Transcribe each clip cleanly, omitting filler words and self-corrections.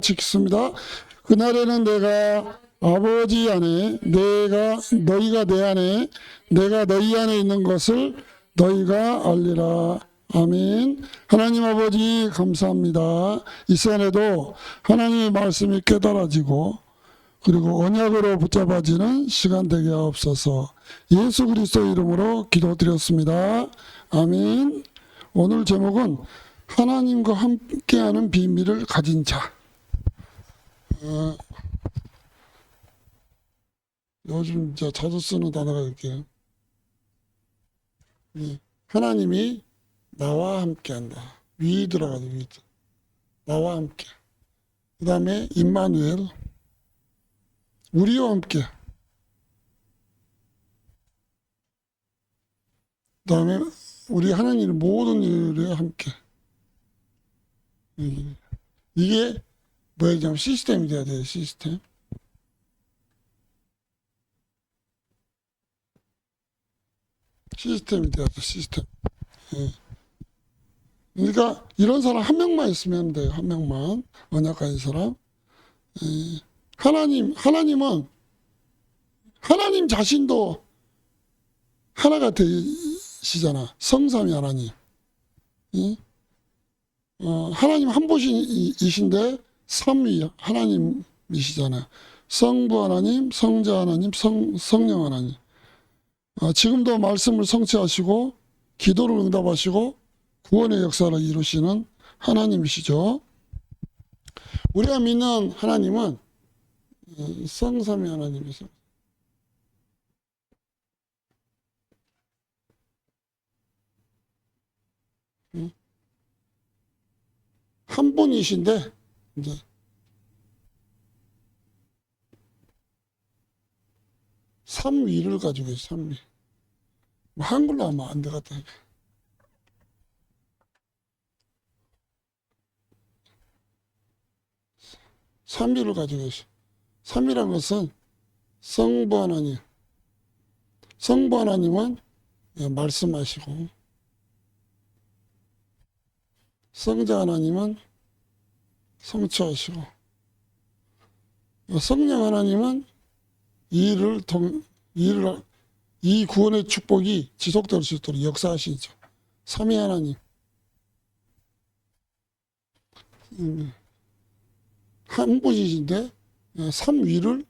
지켰습니다. 그날에는 내가 아버지 안에, 너희가 내 안에, 내가 너희 안에 있는 것을 너희가 알리라. 아멘. 하나님 아버지 감사합니다. 이 시간에도 하나님의 말씀이 깨달아지고 그리고 언약으로 붙잡아지는 시간 되게 하옵소서. 예수 그리스도 이름으로 기도드렸습니다. 아멘. 오늘 제목은 하나님과 함께하는 비밀을 가진 자. 요즘 자주 쓰는 단어가 이렇게 하나님이 나와 함께한다. 위 들어가죠. 위. 나와 함께. 그 다음에 임마누엘, 우리와 함께. 그 다음에 우리 하나님의 모든 일에 함께. 이게 뭐냐면 시스템이 돼야 돼요. 시스템. 시스템이 돼야 돼. 시스템. 그러니까 이런 사람 한 명만 있으면 돼요. 한 명만. 언약 가진 사람. 하나님은 하나님 자신도 하나가 되시잖아. 성삼위 하나님. 하나님 한 분이신데 삼위 하나님이시잖아요. 성부 하나님, 성자 하나님, 성령 하나님. 지금도 말씀을 성취하시고 기도를 응답하시고 구원의 역사를 이루시는 하나님이시죠. 우리가 믿는 하나님은 성삼위 하나님이죠. 한 분이신데 이제 삼위를 가지고 있어요. 삼위. 한글로 하면 안 되겠다. 삼위를 가지고 있어요. 삼위란 것은 성부 하나님. 성부 하나님은 말씀하시고 성자 하나님은 성취하시고 성령 하나님은 이 구원의 축복이 지속될 수 있도록 역사하시죠. 삼위 하나님. 한 분이신데 삼위를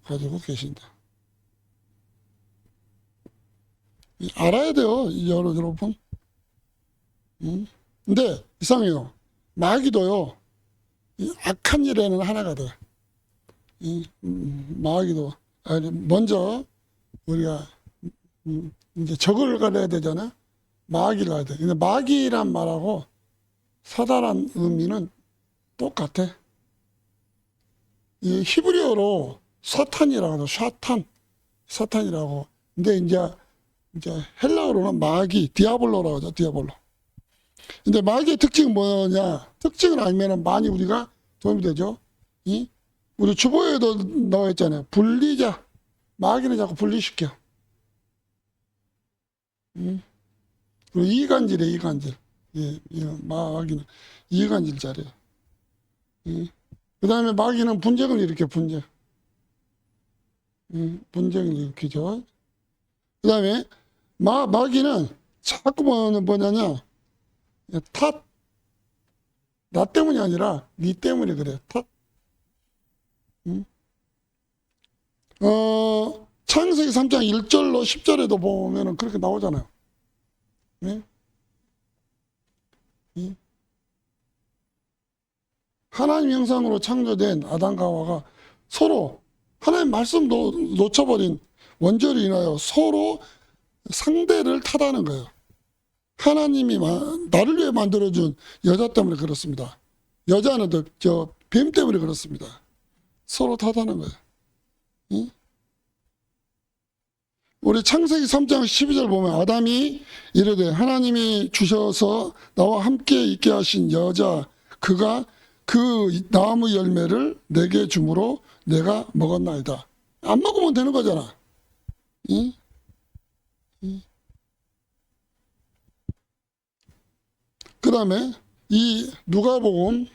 가지고 계신다. 알아야 돼요, 여러분. 근데 이상해요. 마귀도요, 악한 일에는 하나가 돼. 마귀도 먼저 우리가 이제 적을 가려야 되잖아. 마귀를 가야 돼. 근데 마귀란 말하고 사단한 의미는 똑같아. 이 히브리어로 사탄이라고 하죠. 사탄이라고. 근데 이제 헬라어로는 마귀, 디아볼로라고 하죠. 디아볼로. 근데 마귀의 특징은 뭐냐? 특징을 알면은 많이 우리가 도움이 되죠. 우리 주보에도 나와 있잖아요. 분리자. 마귀는 자꾸 분리시켜. 그리고 이간질이에요, 이간질. 마귀는 이간질 자리에요. 그 다음에 마귀는 분쟁을 일으켜, 분쟁. 분쟁을 일으키죠. 그 다음에 마귀는 자꾸 뭐냐냐, 나 때문이 아니라 니 때문에 그래. 창세기 3장 1절로 10절에도 보면은 그렇게 나오잖아요. 하나님 형상으로 창조된 아담과 하와가 서로 하나님 말씀도 놓쳐버린 원죄로 인하여 서로 상대를 탓하는 거예요. 하나님이 나를 위해 만들어준 여자 때문에 그렇습니다. 여자는 뱀 때문에 그렇습니다. 서로 탓하는 거예요. 우리 창세기 3장 12절 보면 아담이 이르되 하나님이 주셔서 나와 함께 있게 하신 여자 그가 그 나무 열매를 내게 주므로 내가 먹었나이다. 안 먹으면 되는 거잖아. 그 다음에 이 누가복음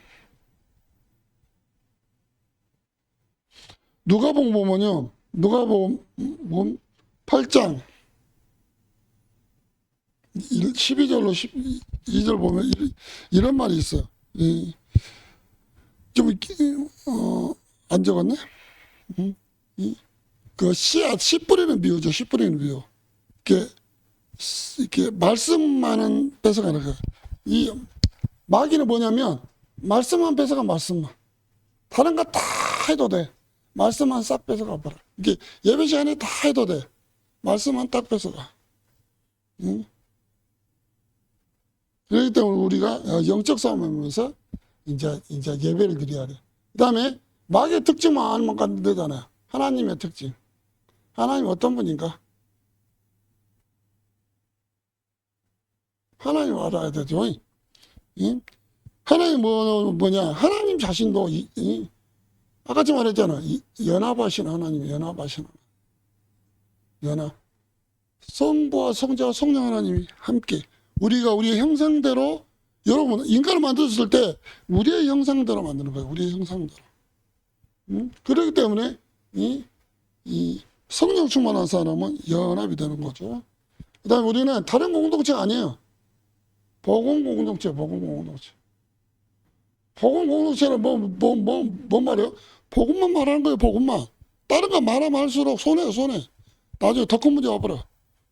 보면요. 누가복음 8장 12절로 12절 보면 이런 말이 있어요. 좀 안 적었네. 그 씨 뿌리는 비유죠. 씨 뿌리는 비유. 이렇게 말씀만은 뺏어가는 거예요. 이 마귀는 뭐냐면 말씀만 뺏어가. 말씀만. 다른 거 다 해도 돼. 말씀만 싹 뺏어가 버려. 이게 예배 시간에 다 해도 돼. 말씀만 딱 뺏어가. 응? 그렇기 때문에 우리가 영적 싸움을 하면서 이제 예배를 드려야 돼. 그 다음에 마귀의 특징만 알면 안 되잖아요. 하나님의 특징. 하나님 어떤 분인가? 하나님 알아야 되죠. 응? 하나님 뭐냐? 하나님 자신도 아까 좀 말했잖아. 연합하신 하나님, 연합하신 하나님. 연합. 성부와 성자와 성령 하나님이 함께. 우리가 우리의 형상대로, 여러분, 인간을 만들었을 때 우리의 형상대로 만드는 거예요. 우리의 형상대로. 그렇기 때문에 이 성령 충만한 사람은 연합이 되는 거죠. 그 다음에 우리는 다른 공동체가 아니에요. 복음 공동체, 복음 공동체. 복음 공동체는 뭔 말이에요? 복음만 말하는 거예요, 복음만. 다른 거 말하면 할수록 손해요, 손해. 나중에 더 큰 문제 와버려.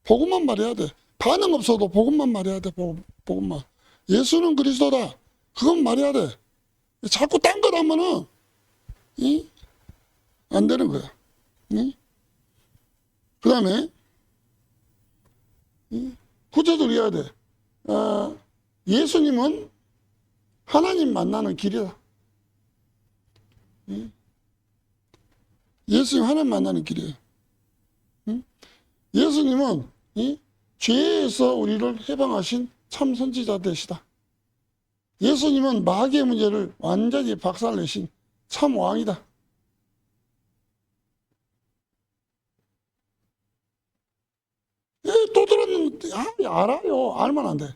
복음만 말해야 돼. 반응 없어도 복음만 말해야 돼, 복음만. 예수는 그리스도다. 그건 말해야 돼. 자꾸 딴 거 하면은, 안 되는 거야. 그 다음에, 구체적으로 해야 돼. 예수님은 하나님 만나는 길이다. 예수님 하나님 만나는 길이에요. 예수님은 죄에서 우리를 해방하신 참 선지자 되시다. 예수님은 마귀의 문제를 완전히 박살내신 참 왕이다. 예, 또 들었는데 알아요. 알면 안 돼.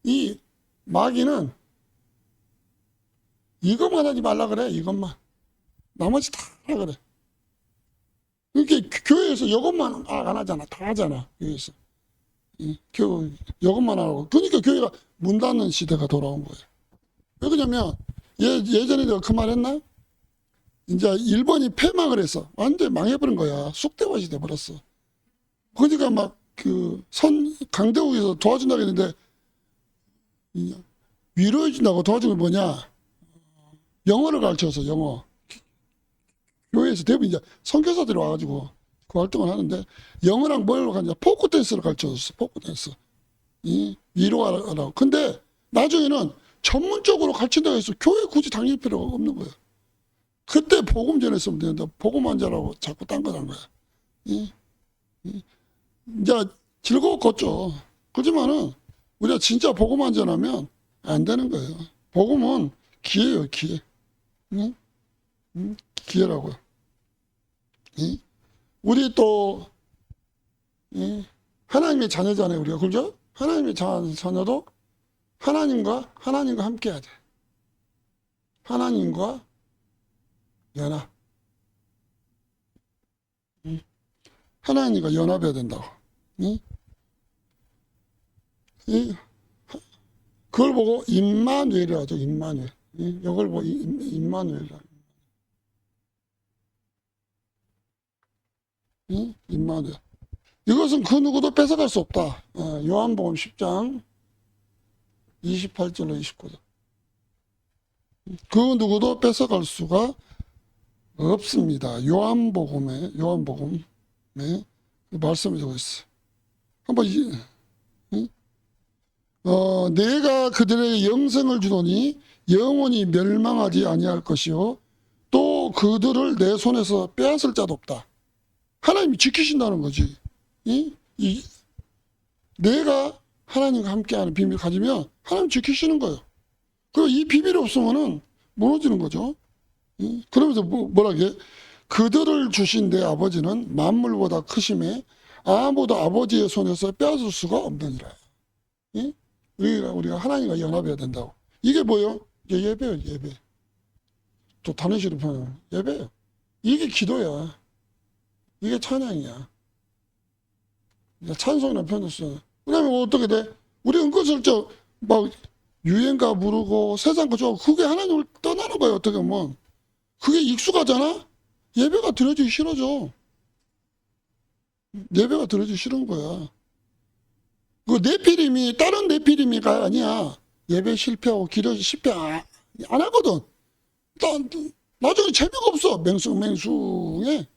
이 마귀는 이것만 하지 말라 그래. 이것만. 나머지 다 하라 그래. 그러니까 교회에서 이것만 안 하잖아. 다 하잖아. 교회에서. 이것만 하라고. 그러니까 교회가 문 닫는 시대가 돌아온 거예요. 왜 그러냐면 예전에 내가 그 말 했나? 이제 일본이 폐막을 했어. 완전히 망해버린 거야. 쑥대밭이 돼버렸어. 그러니까 막 강대국에서 도와준다고 했는데 위로해준다고 도와준 게 뭐냐? 영어를 가르쳐서 영어. 교회에서 대부분 이제 선교사들이 와가지고 그 활동을 하는데 영어랑 뭘 가냐? 포크 댄스를 가르쳐줬어. 포크 댄스. 위로하라고. 근데 나중에는 전문적으로 가르친다고 해서 교회 굳이 다닐 필요가 없는 거야. 그때 복음 전했으면 되는데 복음 안 잘하고 자꾸 딴 거 한 거야. 이제 즐거웠겠죠. 그렇지만은 우리가 진짜 복음 안 전하면 안 되는 거예요. 복음은 기회예요, 기회. 기회라고요. 우리 또 하나님의 자녀잖아요, 우리가. 그죠? 하나님의 자녀도 하나님과 함께 해야 돼. 하나님과 연합. 하나님과 연합해야 된다고. 그걸 보고 임마누엘이라고 하죠. 임마누엘. 이걸 보고 임마누엘이라고. 임마누엘. 이것은 그 누구도 뺏어갈 수 없다. 요한복음 10장 28절로 29절. 그 누구도 뺏어갈 수가 없습니다. 요한복음에 말씀을 주고 있어요. 한번 내가 그들에게 영생을 주노니 영원히 멸망하지 아니할 것이요 또 그들을 내 손에서 빼앗을 자도 없다. 하나님이 지키신다는 거지. 내가 하나님과 함께하는 비밀을 가지면 하나님 지키시는 거예요. 그리고 이 비밀이 없으면은 무너지는 거죠. 그러면서 뭐라게? 그들을 주신 내 아버지는 만물보다 크심에 아무도 아버지의 손에서 빼앗을 수가 없느니라. 예? 우리가 하나님과 연합해야 된다고. 이게 뭐예요? 이게 예배예요, 예배. 또 다른 식으로 표현하면 예배예요. 이게 기도야. 이게 찬양이야. 찬송이라는 표현도 써요. 그러면 어떻게 돼? 우리 은근슬쩍 막 유행가 부르고 세상 거 좋아하고 그게 하나님을 떠나는 거예요. 어떻게 보면. 그게 익숙하잖아? 예배가 드려지기 싫어져. 예배가 드려지기 싫은 거야. 그 네피림이 다른 네피림이가 아니야. 예배 실패하고 기도 실패 안 하거든. 나중에 재미가 없어. 맹숭맹숭해.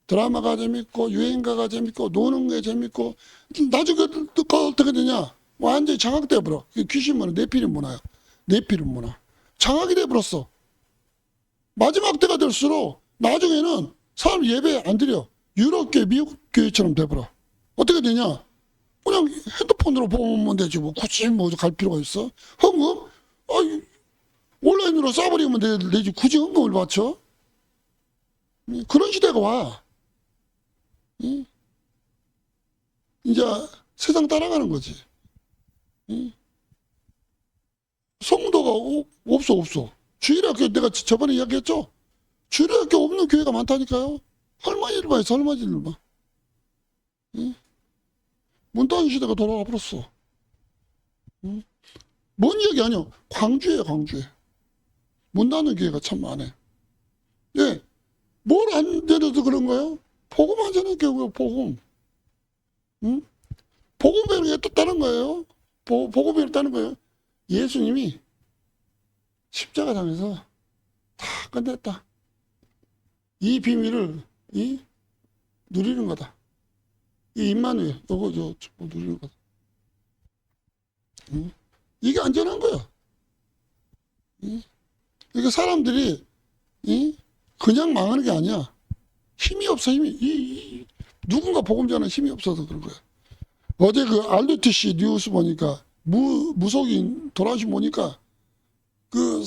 드라마가 재밌고 유행가가 재밌고 노는 게 재밌고 나중에 어떻게 되냐? 완전히 장악돼 버려. 귀신 문화, 네피림 문화야. 네피림 문화. 장악이 돼 버렸어. 마지막 때가 될수록 나중에는 사람 예배 안 드려. 유럽교회, 미국 교회처럼 돼 버려. 어떻게 되냐? 그냥 핸드폰으로 보면 되지. 뭐 굳이 뭐 갈 필요가 있어? 헌금? 온라인으로 싸버리면 되지. 굳이 헌금을 바쳐? 그런 시대가 와. 이제 세상 따라가는 거지. 성도가 없어. 주일학교 내가 저번에 이야기했죠? 주일학교 없는 교회가 많다니까요. 할머니들만 있어, 할머니들만. 문 닫은 시대가 돌아와 버렸어. 뭔 얘기 아니야? 광주에. 문 닫는 교회가 참 많네. 예. 뭘 안 되려도 그런 거예요? 복음 안 전하는 교회가 복음. 복음 배우는 게 다른 거예요. 복음 배우는 거예요. 예수님이 십자가 당해서 다 끝냈다. 이 비밀을 누리는 거다. 이 임마누엘 요거 누리는 거다. 이게 안전한 거야. 이게 사람들이 그냥 망하는 게 아니야. 힘이 없어. 누군가 복음 전하는 힘이 없어서 그런 거야. 어제 그 RUTC 뉴스 보니까 무속인 돌아오신 보니까 그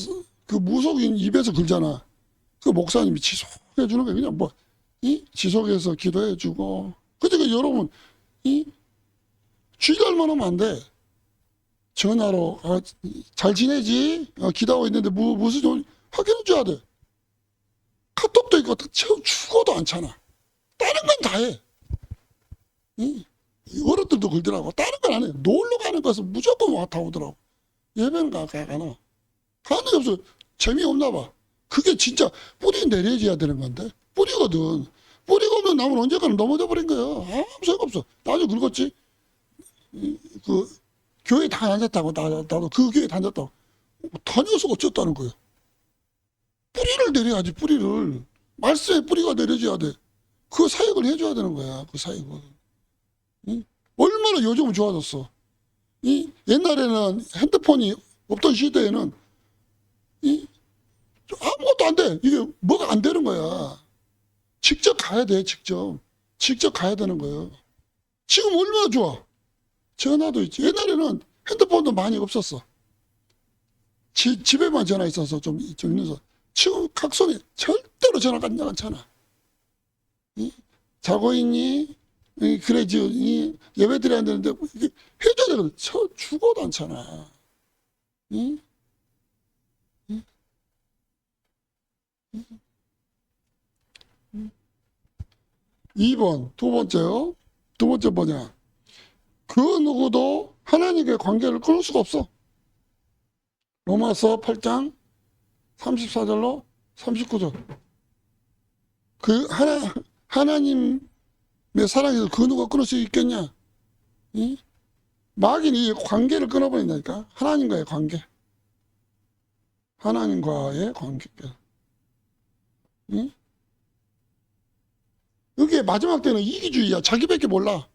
무속인 입에서 긁잖아. 그 목사님이 지속해 주는 거야. 그냥 지속해서 기도해 주고. 그러니까 여러분 주일날만 하면 안 돼. 전화로 잘 지내지? 기도하고 있는데 무슨 좀 확인해 줘야 돼. 카톡도 있고 죽어도 않잖아. 다른 건 다 해. 어른들도 그러더라고. 다른 건 안 해. 놀러 가는 것은 무조건 다 오더라고. 예배는 가나. 가는 게 없어. 재미없나 봐. 그게 진짜 뿌리 내려져야 되는 건데. 뿌리거든. 뿌리가 없는 나무는 언젠가는 넘어져 버린 거야. 아무 소용 없어. 나중에 늙었지. 그 교회 다녔다고. 나도 그 교회 다녔다고. 다녀서 어쨌다는 거야. 뿌리를 내려야지. 뿌리를. 말씀에 뿌리가 내려져야 돼. 그 사역을 해줘야 되는 거야. 그 사역을. 얼마나 요즘은 좋아졌어. 옛날에는 핸드폰이 없던 시대에는 아무것도 안 돼. 이게 뭐가 안 되는 거야. 직접 가야 돼. 직접 가야 되는 거예요. 지금 얼마나 좋아. 전화도 있지. 옛날에는 핸드폰도 많이 없었어. 집에만 전화 있어서 좀 있어서. 지금 각손에 절대로 전화가 안 않잖아. 자고 있니? 그래, 예배 드려야 되는데, 이게 해줘야 되거든. 죽어도 않잖아. 2번, 두 번째요. 두 번째 뭐냐. 그 누구도 하나님과의 관계를 끊을 수가 없어. 로마서 8장 34절로 39절. 하나님의 사랑에서 그 누가 끊을 수 있겠냐? 마귀는 이 관계를 끊어버린다니까. 하나님과의 관계. 이게 마지막 때는 이기주의야. 자기밖에 몰라.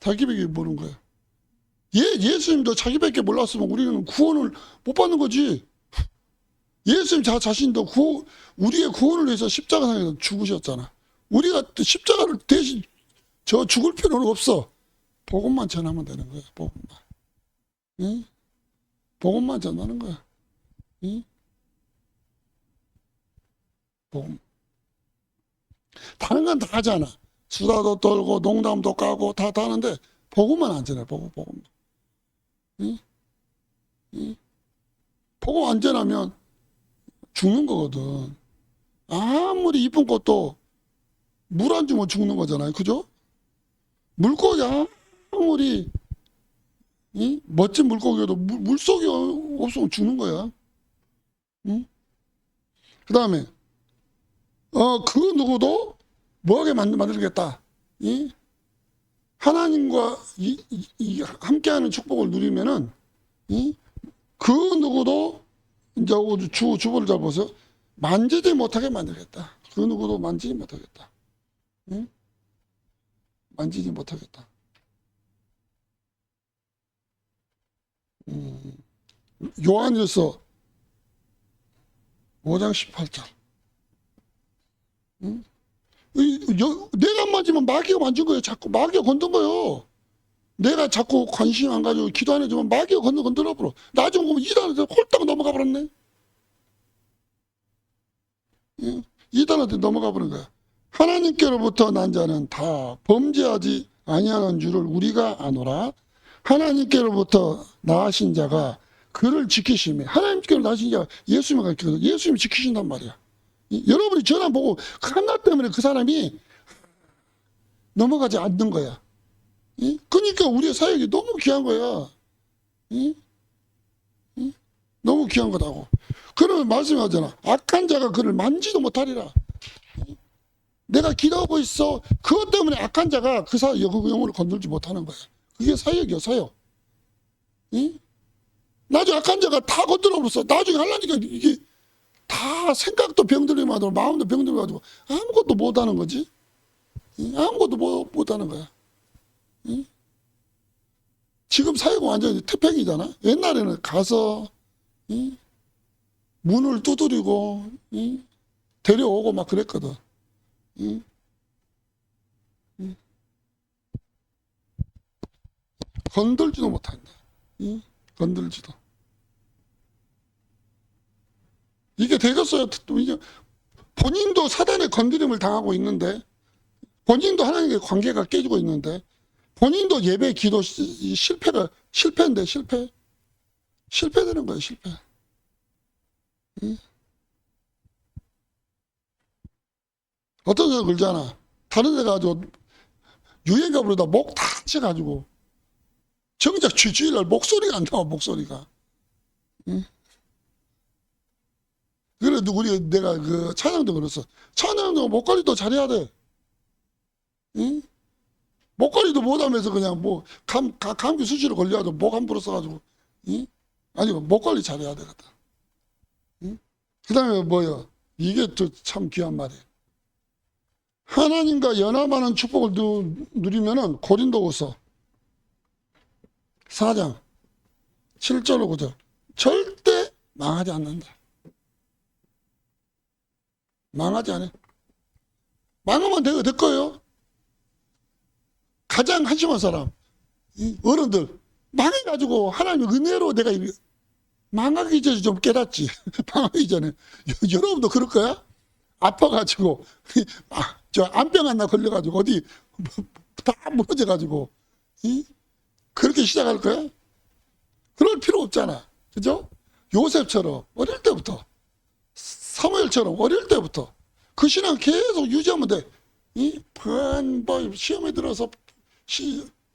자기밖에 모르는 거야. 예수님도 자기밖에 몰랐으면 우리는 구원을 못 받는 거지. 예수님 자신도 우리의 구원을 위해서 십자가상에서 죽으셨잖아. 우리가 십자가를 대신 죽을 필요는 없어. 복음만 전하면 되는 거야. 복음만. 복음만 전하는 거야. 복음. 다른 건 다 하잖아. 수다도 떨고 농담도 까고 다 하는데 복음만 안전해. 복음. 응? 응? 복음 안전하면 죽는 거거든. 아무리 이쁜 꽃도 물 안 주면 죽는 거잖아요. 그죠? 물고기 아무리 멋진 물고기여도 물속에 없으면 죽는 거야. 응? 그 다음에 그 누구도 뭐하게 만들겠다. 하나님과 함께하는 축복을 누리면은 그 누구도 이제 주보를 잘 보세요. 만지지 못하게 만들겠다. 그 누구도 만지지 못하겠다. 만지지 못하겠다. 요한일서 5장 18절. 내가 만지면 마귀가 만진 거예요. 자꾸 마귀가 건든 거예요. 내가 자꾸 관심 안 가지고 기도 안 해주면 마귀가 건드려 버려. 나중에 보면 이단한테 홀딱 넘어가 버렸네. 이단한테 넘어가 버린 거야. 하나님께로부터 난 자는 다 범죄하지 아니하는 줄을 우리가 아노라. 하나님께로부터 나으신 자가 그를 지키시며, 하나님께로 나으신 자가 예수님을 가르치거든. 예수님이 지키신단 말이야. 여러분이 전화 보고 하나 때문에 그 사람이 넘어가지 않는 거야. 그러니까 우리의 사역이 너무 귀한 거야. 너무 귀한 거다고. 그러면 말씀하잖아. 악한 자가 그를 만지도 못하리라. 내가 기도하고 있어. 그것 때문에 악한 자가 그 영혼을 건들지 못하는 거야. 그게 사역이야, 사역. 나중에 악한 자가 다 건드려 버렸어. 나중에 하려니까 이게 다 생각도 병들게 하고 마음도 병들게 가지고 아무것도 못하는 거지. 아무것도 못하는 거야. 지금 사역은 완전히 태평이잖아. 옛날에는 가서 문을 두드리고 데려오고 막 그랬거든. 건들지도 못한다. 건들지도. 이게 되겠어요. 이게 본인도 사단의 건드림을 당하고 있는데, 본인도 하나님과의 관계가 깨지고 있는데, 본인도 예배 기도 실패인데, 실패되는 거예요, 실패. 어떤 사람 그러잖아. 다른 데 가서 유행가 부르다 목 다쳐가지고 정작 주일날 목소리가 안 나와. 목소리가. 그래도 내가 그 찬양도 그랬어. 찬양도 목걸이도 잘해야 돼. 목걸이도 못하면서 그냥 뭐 감기 수시로 걸려가지고 목 함부로 써가지고. 아니 목걸이 잘해야 되겠다. 그 다음에 뭐야? 이게 또 참 귀한 말이에요. 하나님과 연합하는 축복을 누리면은 고린도후서 4장 7절로 9절. 절대 망하지 않는다. 망하지 않아. 망하면 될 거예요. 가장 한심한 사람, 어른들 망해가지고 하나님의 은혜로 내가 망하기 전에 좀 깨닫지. 망하기 전에. 여러분도 그럴 거야? 아파가지고 저 암병 하나 걸려가지고 어디 다 무너져가지고 그렇게 시작할 거야? 그럴 필요 없잖아. 그죠? 요셉처럼 어릴 때부터, 사무엘처럼 어릴 때부터 그 신앙 계속 유지하면 돼. 뭐 시험에 들어서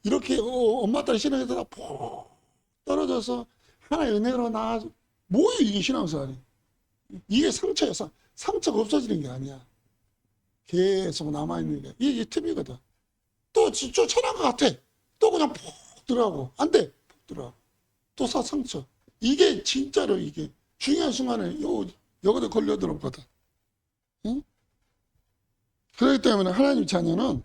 이렇게 엄마 딸 신앙에 들어 푹 떨어져서 하나의 은혜로 나아서 뭐예요 이게 신앙생활이. 이게 상처야. 상처가 없어지는 게 아니야. 계속 남아있는 게 이게 틈이거든. 또 쫓아난 것 같아. 또 그냥 푹 들어가고 안 돼. 푹 들어가고 또 상처. 이게 진짜로 이게 중요한 순간에 여기다 걸려들었거든. 그렇기 때문에 하나님 자녀는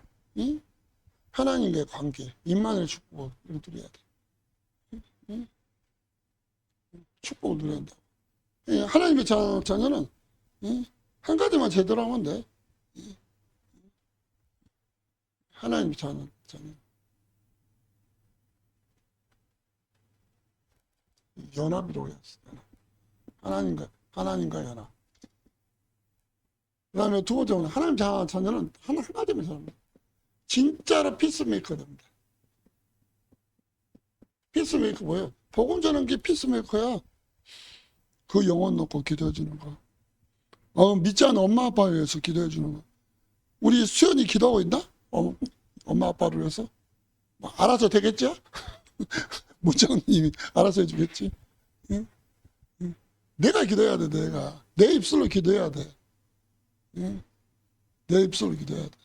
하나님과의 관계, 임마누엘 축복을 누려야 돼. 축복을 누려야 한다. 하나님의 자녀는 한 가지만 제대로 하면 돼. 하나님의 자녀. 연합이라고 했어. 하나님과 연합. 그 다음에 두 번째는 하나님 자녀는 한 가지만 사는 진짜로 피스메이커 됩니다. 피스메이커 뭐예요? 복음 전하는 게 피스메이커야. 그 영혼 놓고 기도해 주는 거. 믿지 않는 엄마 아빠를 위해서 기도해 주는 거. 우리 수연이 기도하고 있나? 엄마 아빠를 위해서? 뭐 알아서 되겠죠? 무장님이 알아서 해주겠지. 응? 응. 내가 기도해야 돼. 내가 내 입술로 기도해야 돼. 응? 내 입술로 기도해야 돼.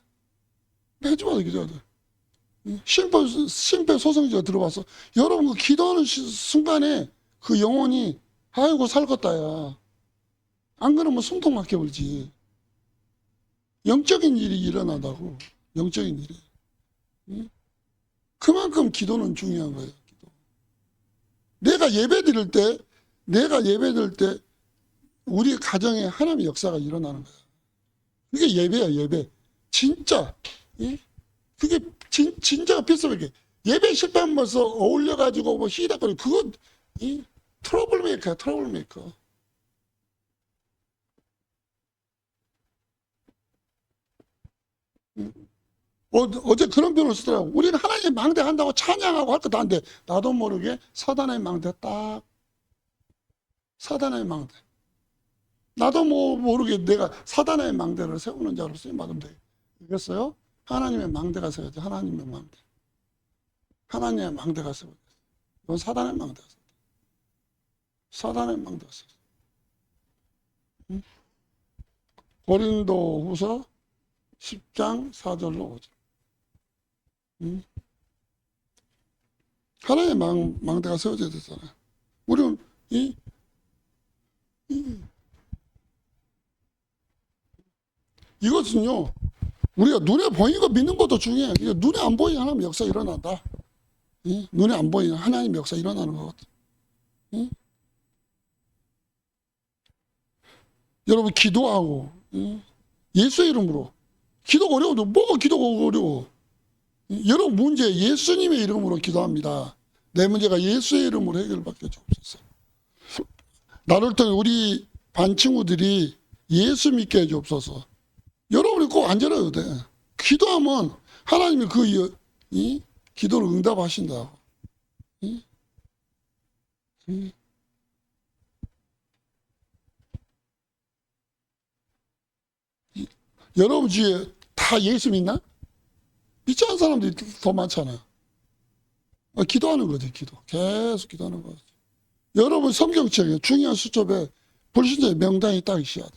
매주마다 기도해야 돼. 응? 심폐소생술가 들어봤어. 여러분 그 기도하는 순간에 그 영혼이 아이고 살겄다야. 안 그러면 숨통 막혀 울지. 영적인 일이 일어난다고. 영적인 일이. 응? 그만큼 기도는 중요한 거예요. 기도. 내가 예배드릴 때 우리 가정에 하나님의 역사가 일어나는 거야. 그게 예배야, 예배. 진짜. 예? 그게 진짜가 필수적이야. 예배 실패하면서 어울려가지고 뭐 희닥거리고 그건 트러블 메이커야, 트러블 메이커. 어제 그런 표현을 쓰더라고. 우리는 하나님의 망대한다고 찬양하고 할 것도 한데 나도 모르게 사단의 망대 딱. 사단의 망대. 나도 모르게 내가 사단의 망대를 세우는 자로 쓰임받으면 되겠어요? 하나님의 망대가 세워야지. 하나님의 망대. 하나님의 망대가 세워야 돼. 이건 사단의 망대가 세워야 돼. 사단의 망대가 세워야 돼. 응? 고린도 후서 10장 4절로 5절. 응? 하나님의 망대가 세워져야 되잖아요. 우리는 이것은요, 우리가 눈에 보이는 거 믿는 것도 중요해. 눈에 안 보이는 하나님의 역사 일어난다. 눈에 안 보이는 하나님의 역사 일어나는 거거든. 여러분, 기도하고, 예수의 이름으로. 기도가 어려워도 뭐가 기도가 어려워. 여러분, 문제 예수님의 이름으로 기도합니다. 내 문제가 예수의 이름으로 해결받게 주옵소서. 나를 통해 우리 반 친구들이 예수 믿게 해주옵소서. 여러분이 꼭 앉아야 돼. 기도하면 하나님이 기도를 응답하신다고. 여러분 주위에 다 예수 믿나? 믿지 않는 사람들이 더 많잖아. 기도하는 거지, 기도. 계속 기도하는 거지. 여러분 성경책에 중요한 수첩에 불신자의 명단이 딱 있어야 돼.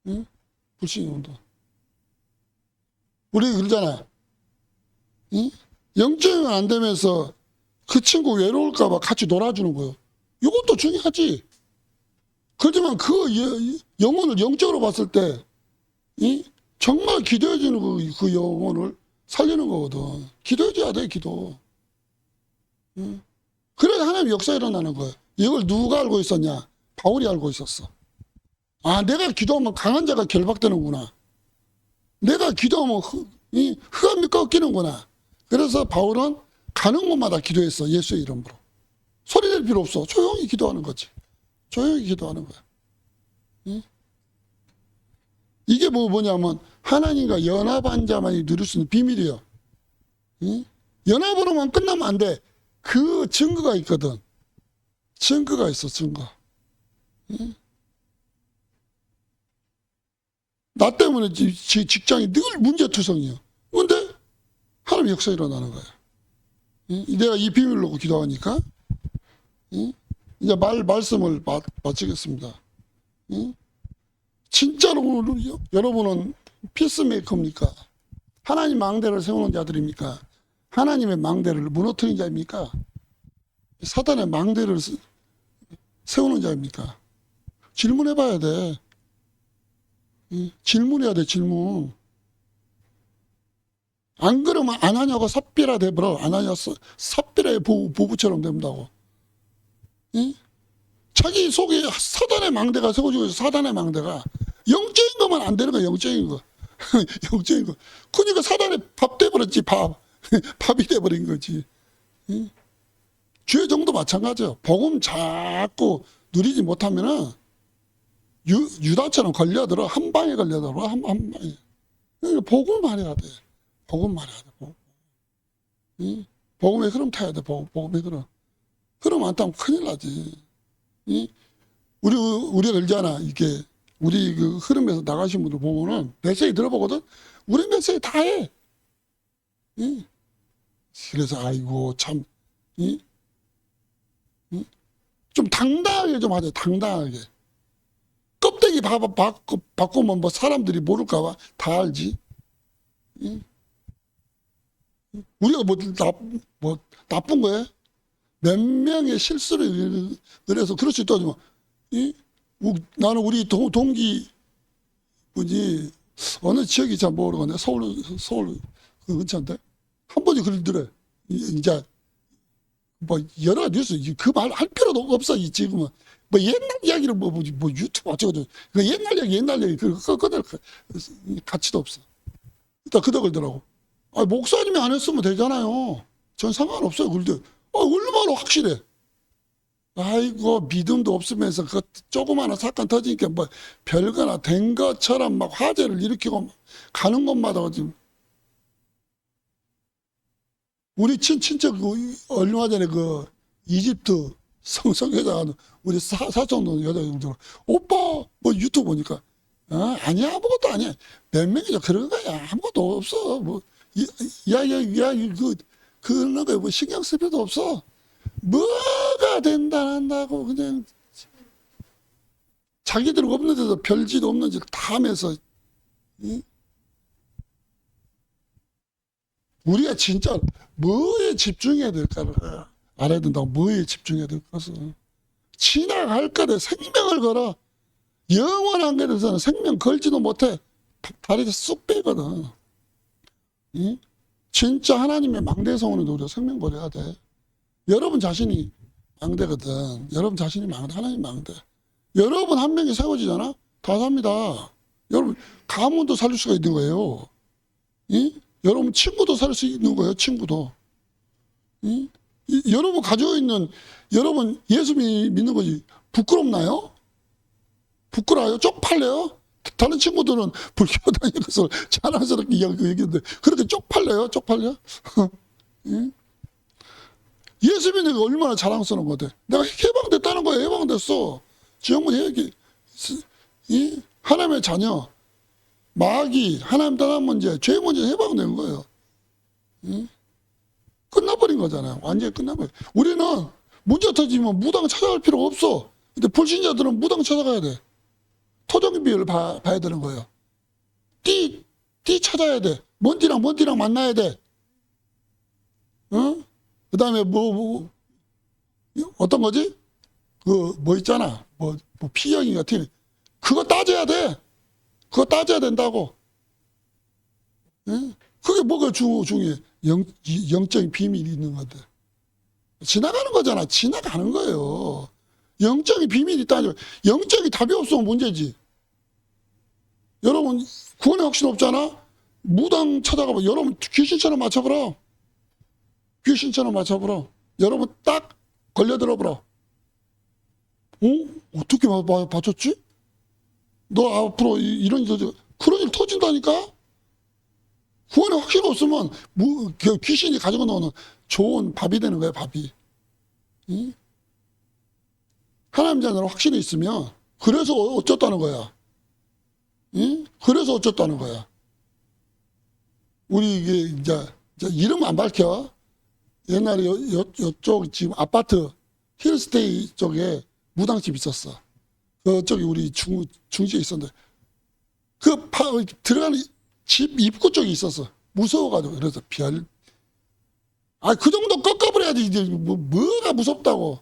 응? 불신의 운동. 우리 그러잖아. 응? 영적이 안 되면서 그 친구 외로울까봐 같이 놀아주는 거예요. 이것도 중요하지. 그렇지만 그 영혼을 영적으로 봤을 때, 정말 기도해주는 그 영혼을 살리는 거거든. 기도해줘야 돼, 기도. 그래야 하나님의 역사가 일어나는 거예요. 이걸 누가 알고 있었냐? 바울이 알고 있었어. 아, 내가 기도하면 강한 자가 결박되는구나. 내가 기도하면 흑암이 꺾이는구나. 그래서 바울은 가는 곳마다 기도했어. 예수의 이름으로. 소리 낼 필요 없어. 조용히 기도하는 거지. 조용히 기도하는 거야. 이게 뭐냐면 하나님과 연합한 자만이 누릴 수 있는 비밀이에요. 연합으로만 끝나면 안 돼. 그 증거가 있거든. 증거가 있어, 증거. 나 때문에 직장이 늘 문제투성이야. 근데 하나님의 역사 일어나는 거야. 내가 이 비밀을 놓고 기도하니까 이제 말씀을 마치겠습니다. 진짜로 여러분은 피스메이커입니까? 하나님 망대를 세우는 자들입니까? 하나님의 망대를 무너뜨린 자입니까? 사단의 망대를 세우는 자입니까? 질문해 봐야 돼. 질문해야 돼, 질문. 안 그러면 아나니아가 삽비라 돼버려. 아나니아 삽비라의 부부처럼 된다고. 자기 속에 사단의 망대가 세워지고 있어. 사단의 망대가 영적인 것만 안 되는 거야. 영적인 거. 영적인 거. 그러니까 사단의 밥 돼버렸지. 밥이 돼버린 거지. 주의 정도 마찬가지야. 복음 자꾸 누리지 못하면은 유다처럼 걸려들어. 한 방에 걸려들어. 한 방에. 그러니까 복음 말해야 돼. 복음 말해야 돼. 복음. 복음의 흐름 타야 돼. 복음의 흐름. 흐름 안 타면 큰일 나지. 이? 우리가 알잖아. 이게 우리 그 흐름에서 나가신 분들 보면은 메시지 들어보거든. 우리 메시지 다 해. 이? 그래서 아이고 참 이? 좀 당당하게 좀 하자. 당당하게. 껍데기 바꾸면 뭐 사람들이 모를까봐 다 알지. 이? 우리가 뭐 나쁜 거야? 몇 명의 실수를 해서 그럴 수 있다지만, 나는 우리 동기 분이 어느 지역이 잘 모르겠네. 서울 그 근처인데 한 번이 그러더래. 이제 뭐 여러 뉴스 그 말 할 필요도 없어. 이 지금은 뭐 옛날 이야기를 뭐 유튜브 어쩌고 그 옛날 얘기 그거들 가치도 없어. 일단 그 덕을더라고. 아, 목사님이 안 했으면 되잖아요. 전 상관없어요. 그런데 얼마나 확실해. 아이고 믿음도 없으면서 그 조그마한 사건 터지니까 뭐 별거나 된 것처럼 막 화제를 일으키고 가는 것마다 지금 우리 친척 얼마 전에 그 이집트 성회자 우리 사촌 여자분들 오빠 뭐 유튜브 보니까 아니야 아무것도 아니야 몇 명이죠 그런 거야 아무것도 없어 뭐 이야기 그런 거 뭐 신경 쓸 필요도 없어 뭐가 된다고 그냥 자기들 없는 데서 별짓 없는 짓 다 하면서 우리가 진짜 뭐에 집중해야 될까를 알아야 된다고. 뭐에 집중해야 될 것을 지나갈 거래 생명을 걸어 영원한 것에 대해서는 생명 걸지도 못해 다리를 쑥 빼거든. 진짜 하나님의 망대성으로 우리가 생명 걸어야 돼. 여러분 자신이 망대거든. 여러분 자신이 망대, 하나님 망대. 여러분 한 명이 세워지잖아? 다 삽니다. 여러분 가문도 살릴 수가 있는 거예요. 여러분 친구도 살릴 수 있는 거예요. 친구도. 여러분 가지고 있는 여러분 예수 믿는 거지 부끄럽나요? 부끄러워요? 쪽팔려요? 다른 친구들은 불교 다니는 것을 자랑스럽게 얘기하는데 그렇게 쪽팔려요? 쪽팔려? 예수 믿는 게 얼마나 자랑스러운 것 같아. 내가 해방됐다는 거야. 해방됐어. 지금은 해야지. 하나님의 자녀 마귀 하나님 떠난 문제 죄 문제 해방된 거예요. 끝나버린 거잖아요. 완전히 끝나버려. 우리는 문제 터지면 무당 찾아갈 필요가 없어. 근데 불신자들은 무당 찾아가야 돼. 토종비율을 봐야 되는 거예요. 띠 찾아야 돼. 먼지랑 만나야 돼. 그 다음에 어떤 거지? 있잖아. 피형이 같은. 그거 따져야 돼. 그거 따져야 된다고. 그게 뭐가 중요해. 영적인 비밀이 있는 건데. 지나가는 거잖아. 지나가는 거예요. 영적인 비밀이 있다니. 영적인 답이 없으면 문제지. 여러분, 구원의 확신 없잖아? 무당 찾아가봐. 여러분, 귀신처럼 맞춰보라. 귀신처럼 맞춰보라. 여러분, 딱 걸려들어보라. 어떻게 맞췄지? 너 앞으로 이런 일 그런 일 터진다니까? 구원의 확신 없으면 귀신이 가지고 나오는 좋은 밥이 되는 거야, 밥이. 하나님 자녀로 확신이 있으면 그래서 어쩌다는 거야. 그래서 어쩌다는 거야. 우리 이제 이름 안 밝혀. 옛날에 이쪽 지금 아파트 힐스테이 쪽에 무당집 있었어. 그쪽이 우리 중지에 있었는데 들어가는 집 입구 쪽에 있었어. 무서워가지고 그래서 그 정도 꺾어버려야지. 이제 뭐가 무섭다고.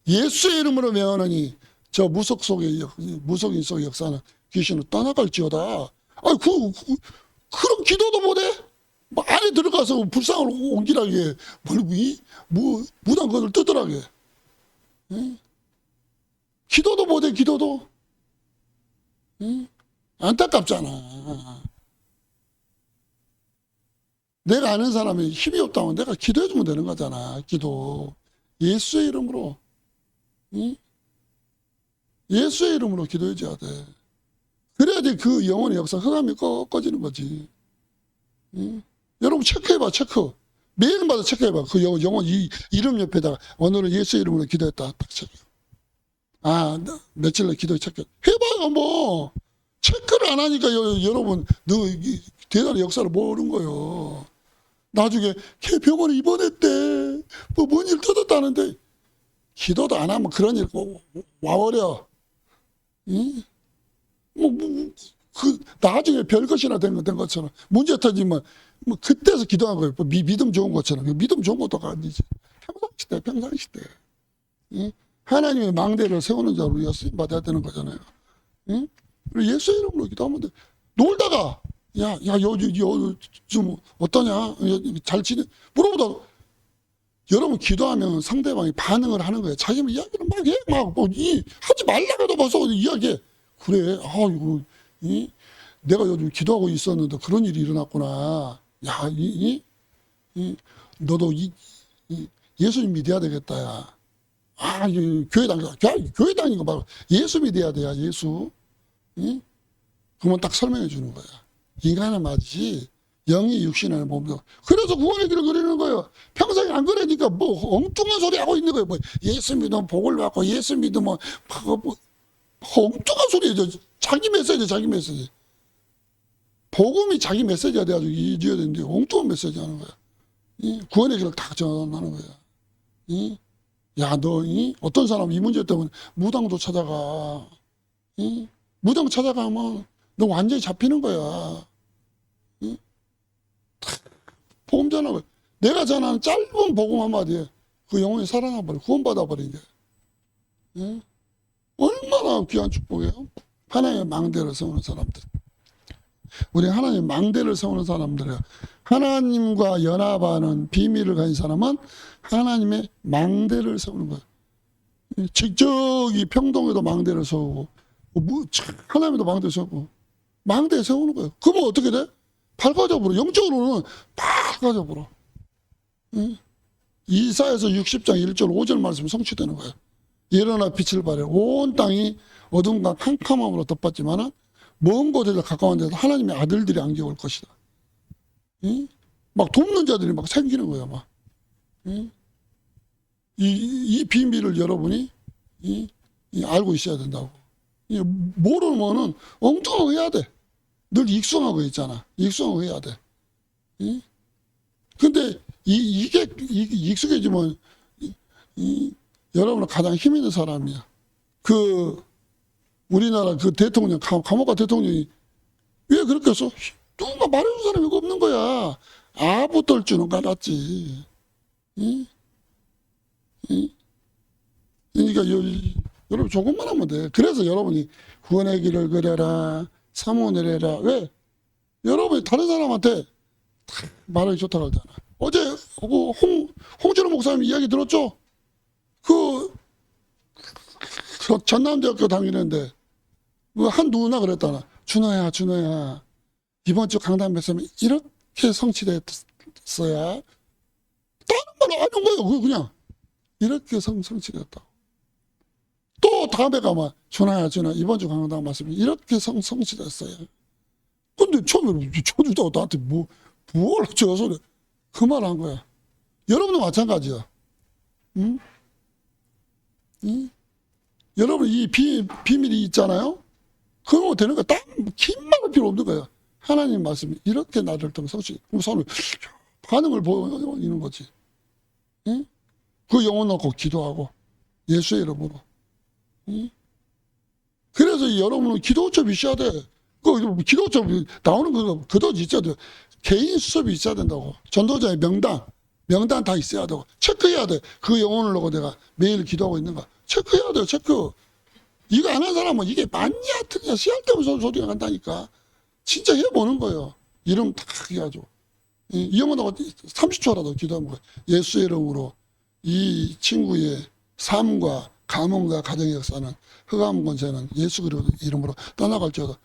예수의 이름으로 명하노니 저 무속인 속의 역사는 귀신을 떠나갈지어다. 그런 기도도 못해? 안에 들어가서 불상을 옹기하게 무당 것을 뜯으라게. 기도도 못해. 기도도. 안타깝잖아. 내가 아는 사람이 힘이 없다면 내가 기도해주면 되는 거잖아. 기도. 예수의 이름으로. 예수의 이름으로 기도해줘야 돼. 그래야지 그 영혼의 역사 흑암이 꺼지는 거지. 여러분 체크해봐, 체크. 매일마다 체크해봐. 그 영혼 이름 옆에다가 오늘은 예수 이름으로 기도했다. 딱 체크. 아, 며칠 날 기도 체크. 해봐요, 뭐. 체크를 안 하니까 여러분, 너 대단한 역사를 모르는 거예요. 나중에 걔 병원에 입원했대. 뭐 뭔 일 터졌다는데 기도도 안 하면 그런 일 와버려. 응? 나중에 별것이나 된 것처럼 문제 터지면 뭐 그때서 기도한 거예요. 믿음 좋은 것처럼. 믿음 좋은 것도 아니지. 평상시대. 응? 하나님의 망대를 세우는 자로 우리가 쓰임 받아야 되는 거잖아요. 응? 예수 이름으로 기도하면 돼. 놀다가 요즘 어떠냐? 잘 지내? 물어보다 여러분 기도하면 상대방이 반응을 하는 거예요. 자기는 이야기를 막 해. 하지 말라고 해도 벌써 이야기해. 그래. 이거, 내가 요즘 기도하고 있었는데 그런 일이 일어났구나. 야, 너도 예수님 믿어야 되겠다, 야. 교회 다니는 거 말고 예수 믿어야 돼, 야, 예수. 그러면 딱 설명해 주는 거야. 인간은 맞지. 영이 육신을 몸도. 그래서 구원의 길을 그리는 거예요. 평생에 안 그러니까 뭐 엉뚱한 소리 하고 있는 거예요. 뭐 예수 믿으면 복을 받고 예수 믿으면 엉뚱한 소리예요. 자기 메시지. 복음이 자기 메시지가 돼가지고 이어야 되는데 엉뚱한 메시지 하는 거야. 구원의 길을 다 전하는 거야. 야, 너 어떤 사람 이 문제 때문에 무당도 찾아가. 무당 찾아가면 너 완전히 잡히는 거야. 복음 전하고 내가 전하는 짧은 복음 한마디에 그 영혼이 살아나버려 구원받아버린 게 얼마나 귀한 축복이에요. 하나님의 망대를 세우는 사람들. 우리 하나님의 망대를 세우는 사람들이에요. 하나님과 연합하는 비밀을 가진 사람은 하나님의 망대를 세우는 거예요. 저기 평동에도 망대를 세우고 하나님도 망대 세우고 망대 세우는 거예요. 그러면 어떻게 돼? 밝아져 버려. 영적으로는 밝아져 버려. 이사야서 60장 1절 5절 말씀 성취되는 거예요. 일어나 빛을 발해 온 땅이 어둠과 캄캄함으로 덮었지만 먼 곳에서 가까운 데서 하나님의 아들들이 안겨올 것이다. 막 돕는 자들이 막 생기는 거야. 막. 이 비밀을 여러분이 알고 있어야 된다고. 모르면은 엉뚱하고 해야 돼. 늘 익숙하고 있잖아. 익숙하고 해야 돼. 근데 이게 익숙해지면 여러분은 가장 힘 있는 사람이야. 우리나라 대통령, 감옥가 대통령이 왜 그렇게 했어? 누군가 말해준 사람이 없는 거야. 아부 떨 줄은 알았지. 그러니까 여러분 조금만 하면 돼. 그래서 여러분이 구원의 길을 그려라. 사모를 해라. 왜? 여러분이 다른 사람한테 말하기 좋다고 하잖아. 어제 홍준호 목사님 이야기 들었죠? 전남대학교 다니는데 한 누나 그랬다나. 준호야 이번 주 강단 말씀이 이렇게 성취됐어야 다른 말 안 한 거예요. 그냥 이렇게 성취됐다고. 또 다음에 가면 준호야 이번 주 강단 말씀이 이렇게 성취됐어요. 근데 처음에 쳐주다가 나한테 뭘 저 소리 그 말 한 거야. 여러분도 마찬가지야. 응? 여러분 이 비밀이 있잖아요. 그거 되는 거야. 긴 말할 필요 없는 거야. 하나님 말씀이 이렇게 나를 통해 성취. 그럼 서로 반응을 보이는 거지. 응? 그 영혼 놓고 기도하고 예수의 이름으로. 응? 그래서 여러분은 기도첩이 있어야 돼. 기도첩 나오는 거 그도 있어야 돼. 개인 수업이 있어야 된다고. 전도자의 명단 다 있어야 되고 체크해야 돼. 그 영혼을 놓고 내가 매일 기도하고 있는가 체크해야 돼. 체크. 이거 안 한 사람은 이게 맞냐 틀리냐 씨알데없는 소리가 간다니까. 진짜 해보는 거예요. 이름 다 해가지고 이 영혼하고 30초라도 기도하는 거예요. 예수의 이름으로 이 친구의 삶과 가문과 가정의 역사는 흑암 권세는 예수 그리스도 이름으로 떠나갈지어다.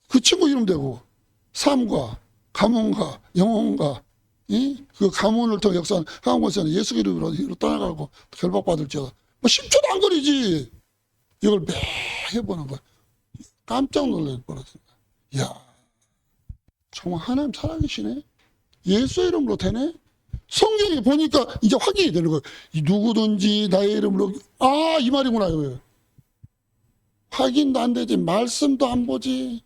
그 친구 이름 되고 삶과 가문과 영혼과 그 가문을 통해 역사는 흑암 권세는 예수 그리스도로 떠나가고 결박받을지어다. 뭐 10초도 안 걸리지. 이걸 매 해보는 거야. 깜짝 놀랄 뻔했습니다. 이야, 정말 하나님 살아계시네. 예수의 이름으로 되네. 성경에 보니까 이제 확인이 되는 거예요. 누구든지 나의 이름으로, 이 말이구나 이거예요. 확인도 안 되지, 말씀도 안 보지,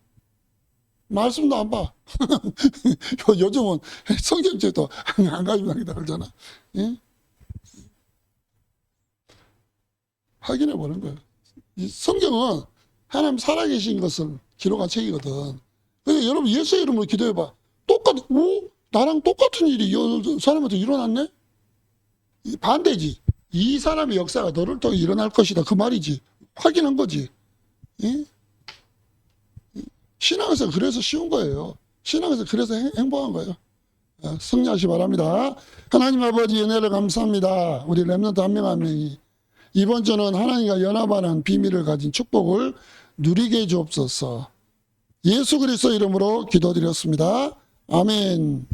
말씀도 안 봐. 요즘은 성경책도 안 가지고 다니다 그러잖아. 예? 확인해 보는 거예요. 이 성경은 하나님 살아계신 것을 기록한 책이거든. 근데 여러분 예수의 이름으로 기도해봐. 나랑 똑같은 일이 이 사람한테 일어났네? 반대지. 이 사람의 역사가 너를 통해 일어날 것이다. 그 말이지. 확인한 거지. 예? 신앙에서 그래서 쉬운 거예요. 신앙에서 그래서 행복한 거예요. 승리하시 바랍니다. 하나님 아버지 은혜를 감사합니다. 우리 렘넌트 한 명 한 명이 이번 주는 하나님과 연합하는 비밀을 가진 축복을 누리게 해 주옵소서. 예수 그리스도 이름으로 기도드렸습니다. 아멘.